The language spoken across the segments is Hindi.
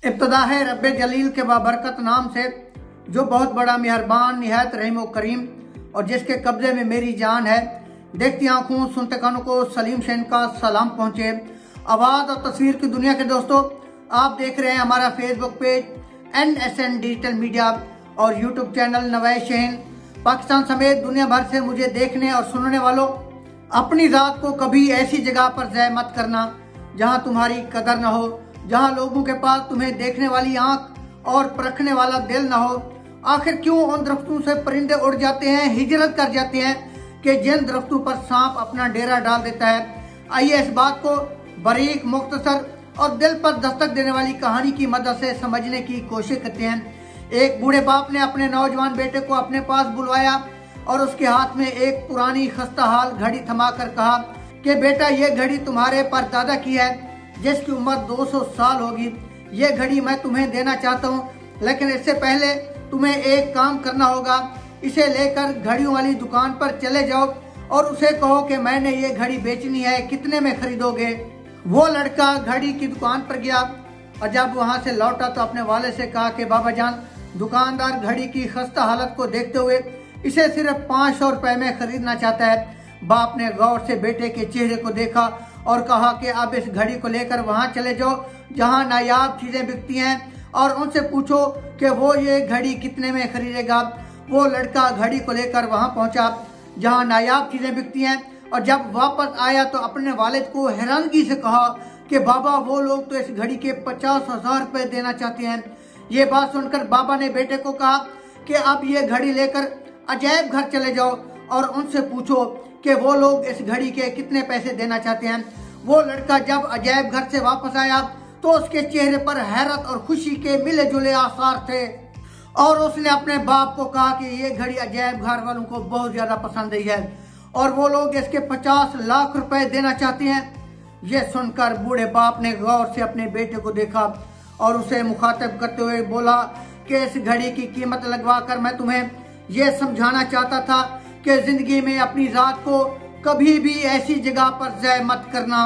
इब्तदा है रब्बे जलील के बाबरकत नाम से, जो बहुत बड़ा मेहरबान निहायत रहीम व करीम और जिसके कब्जे में मेरी जान है। देखती आंखों सुनते कानों को सलीम शहन का सलाम पहुंचे। आवाज़ और तस्वीर की दुनिया के दोस्तों, आप देख रहे हैं हमारा Facebook page NSN digital media और यूट्यूब चैनल नवाए शहन। पाकिस्तान समेत दुनिया भर से मुझे देखने और सुनने वालों, अपनी रात को कभी ऐसी जगह पर ज़ाय मत करना जहां तुम्हारी कदर न हो, जहां लोगों के पास तुम्हें देखने वाली आंख और परखने वाला दिल न हो। आखिर क्यों उन दरख्तों से परिंदे उड़ जाते हैं, हिजरत कर जाते हैं कि जिन दरख्तों पर सांप अपना डेरा डाल देता है। आइए इस बात को बारीक, मुख्तसर और दिल पर दस्तक देने वाली कहानी की मदद से समझने की कोशिश करते हैं। एक बूढ़े बाप ने अपने नौजवान बेटे को अपने पास बुलवाया और उसके हाथ में एक पुरानी खस्ता हाल घड़ी थमाकर कहा कि बेटा, ये घड़ी तुम्हारे परदादा की है जिसकी उम्र 200 साल होगी। ये घड़ी मैं तुम्हें देना चाहता हूँ, लेकिन इससे पहले तुम्हें एक काम करना होगा। इसे लेकर घड़ियों वाली दुकान पर चले जाओ और उसे कहो कि मैंने ये घड़ी बेचनी है, कितने में खरीदोगे। वो लड़का घड़ी की दुकान पर गया और जब वहां से लौटा तो अपने वाले से कहा कि बाबा जान, दुकानदार घड़ी की खस्ता हालत को देखते हुए इसे सिर्फ 500 रुपए में खरीदना चाहता है। बाप ने गौर से बेटे के चेहरे को देखा और कहा कि अब इस घड़ी को लेकर वहां चले जाओ जहां नायाब चीजें बिकती हैं और उनसे पूछो कि वो ये घड़ी कितने में खरीदेगा। वो लड़का घड़ी को लेकर वहां पहुंचा जहां नायाब चीजें बिकती हैं और जब वापस आया तो अपने वालिद को हैरानगी से कहा कि बाबा, वो लोग तो इस घड़ी के 50,000 रुपए देना चाहते हैं। ये बात सुनकर बाबा ने बेटे को कहा कि अब ये घड़ी लेकर अजायब घर चले जाओ और उनसे पूछो कि वो लोग इस घड़ी के कितने पैसे देना चाहते हैं। वो लड़का जब अजायब घर से वापस आया तो उसके चेहरे पर हैरत और खुशी के मिले जुले आसार थे और उसने अपने बाप को कहा कि ये घड़ी अजायब घर वालों को बहुत ज्यादा पसंद आई है और वो लोग इसके 50 लाख रुपए देना चाहते हैं। ये सुनकर बूढ़े बाप ने गौर से अपने बेटे को देखा और उसे मुखातिब करते हुए बोला कि इस घड़ी की कीमत लगवाकर मैं तुम्हें यह समझाना चाहता था कि जिंदगी में अपनी रात को कभी भी ऐसी जगह पर ज़ाय मत करना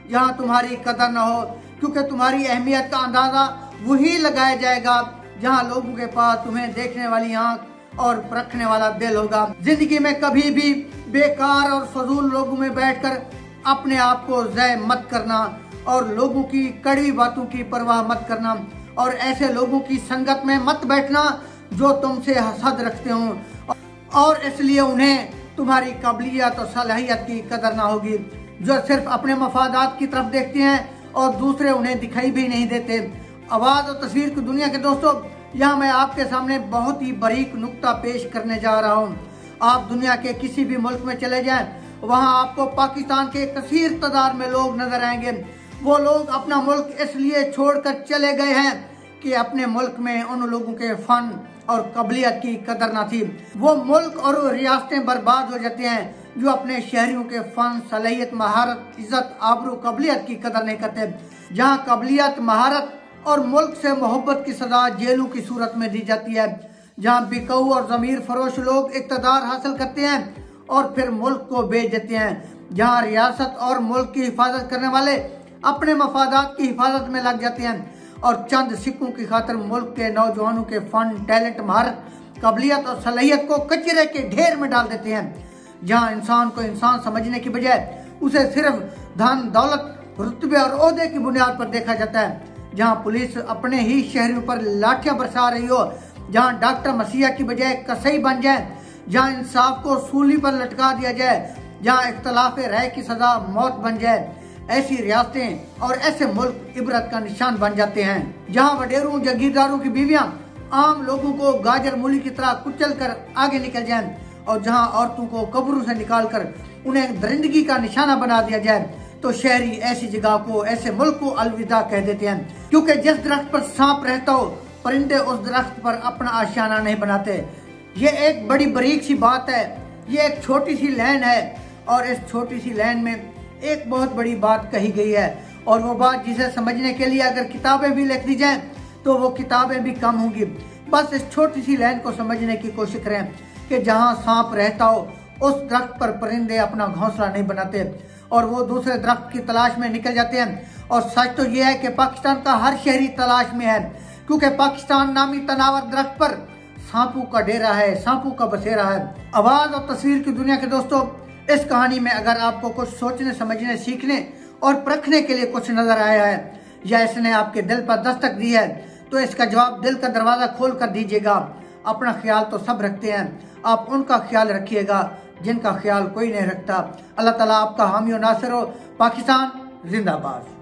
जहां तुम्हारी कदर न हो, क्योंकि तुम्हारी अहमियत का अंदाजा वही लगाया जाएगा जहां लोगों के पास तुम्हें देखने वाली आंख और परखने वाला दिल होगा। जिंदगी में कभी भी बेकार और फजूल लोगों में बैठकर अपने आप को ज़ाय मत करना और लोगों की कड़वी बातों की परवाह मत करना और ऐसे लोगों की संगत में मत बैठना जो तुमसे हसद रखते हो और इसलिए उन्हें तुम्हारी काबिलियत और सलाहियत की कदर ना होगी, जो सिर्फ अपने मफादात की तरफ देखते हैं और दूसरे उन्हें दिखाई भी नहीं देते। आवाज़ और तस्वीर की दुनिया के दोस्तों, यहाँ मैं आपके सामने बहुत ही बारीक नुक्ता पेश करने जा रहा हूँ। आप दुनिया के किसी भी मुल्क में चले जाएं, वहाँ आपको पाकिस्तान के कसीर तादाद में लोग नजर आएंगे। वो लोग अपना मुल्क इसलिए छोड़कर चले गए हैं कि अपने मुल्क में उन लोगों के फन और काबिलियत की कदर ना थी। वो मुल्क और रियासतें बर्बाद हो जाते हैं जो अपने शहरियों के फन, सलाहियत, महारत, इज्जत, आबरू, काबिलियत की कदर नहीं करते। जहाँ काबिलियत, महारत और मुल्क से मोहब्बत की सजा जेलों की सूरत में दी जाती है, जहाँ बिकाऊ और ज़मीर फरोश लोग इक़्तिदार हासिल करते हैं और फिर मुल्क को बेच देते हैं, जहाँ रियासत और मुल्क की हिफाजत करने वाले अपने मफादात की हिफाजत में लग जाते हैं और चंद सिक्कों की खातिर मुल्क के नौजवानों के फन, टैलेंट, महारत, काबिलियत और सलाहियत को कचरे के ढेर में डाल देते हैं। जहां इंसान को इंसान समझने की बजाय उसे सिर्फ धन, दौलत, रुतबे और ओहदे की बुनियाद पर देखा जाता है, जहां पुलिस अपने ही शहरियों पर लाठियां बरसा रही हो, जहां डॉक्टर मसीहा की बजाय कसाई बन जाए, जहां इंसाफ को सूली पर लटका दिया जाए, जहां इख्तलाफ राय की सजा मौत बन जाए। ऐसी रियासतें और ऐसे मुल्क इबरत का निशान बन जाते हैं जहां वडेरों, जागीरदारों की बीवियां आम लोगों को गाजर मूली की तरह कुचल कर आगे निकल जाएं और जहां औरतों को कब्रों से निकालकर उन्हें दरिंदगी का निशाना बना दिया जाए, तो शहरी ऐसी जगह को, ऐसे मुल्क को अलविदा कह देते हैं, क्योंकि जिस दरख्त पर सांप रहता हो, परिंदे उस दरख्त पर अपना आशियाना नहीं बनाते। ये एक बड़ी बारीक सी बात है, ये एक छोटी सी लाइन है और इस छोटी सी लाइन में एक बहुत बड़ी बात कही गई है और वो बात जिसे समझने के लिए अगर किताबें भी लिख दी जाएं तो वो किताबें भी कम होंगी। बस इस छोटी सी लाइन को समझने की कोशिश करें कि जहां सांप रहता हो उस दरख्त पर परिंदे अपना घोंसला नहीं बनाते और वो दूसरे दरख्त की तलाश में निकल जाते हैं और सच तो यह है कि पाकिस्तान का हर शहरी तलाश में है, क्योंकि पाकिस्तान नामी तनावर दरख्त पर सांपों का डेरा है, सांपों का बसेरा है। आवाज और तस्वीर की दुनिया के दोस्तों, इस कहानी में अगर आपको कुछ सोचने, समझने, सीखने और परखने के लिए कुछ नजर आया है या इसने आपके दिल पर दस्तक दी है, तो इसका जवाब दिल का दरवाजा खोल कर दीजिएगा। अपना ख्याल तो सब रखते हैं, आप उनका ख्याल रखिएगा जिनका ख्याल कोई नहीं रखता। अल्लाह ताला आपका हामी और नासिर हो। पाकिस्तान जिंदाबाद।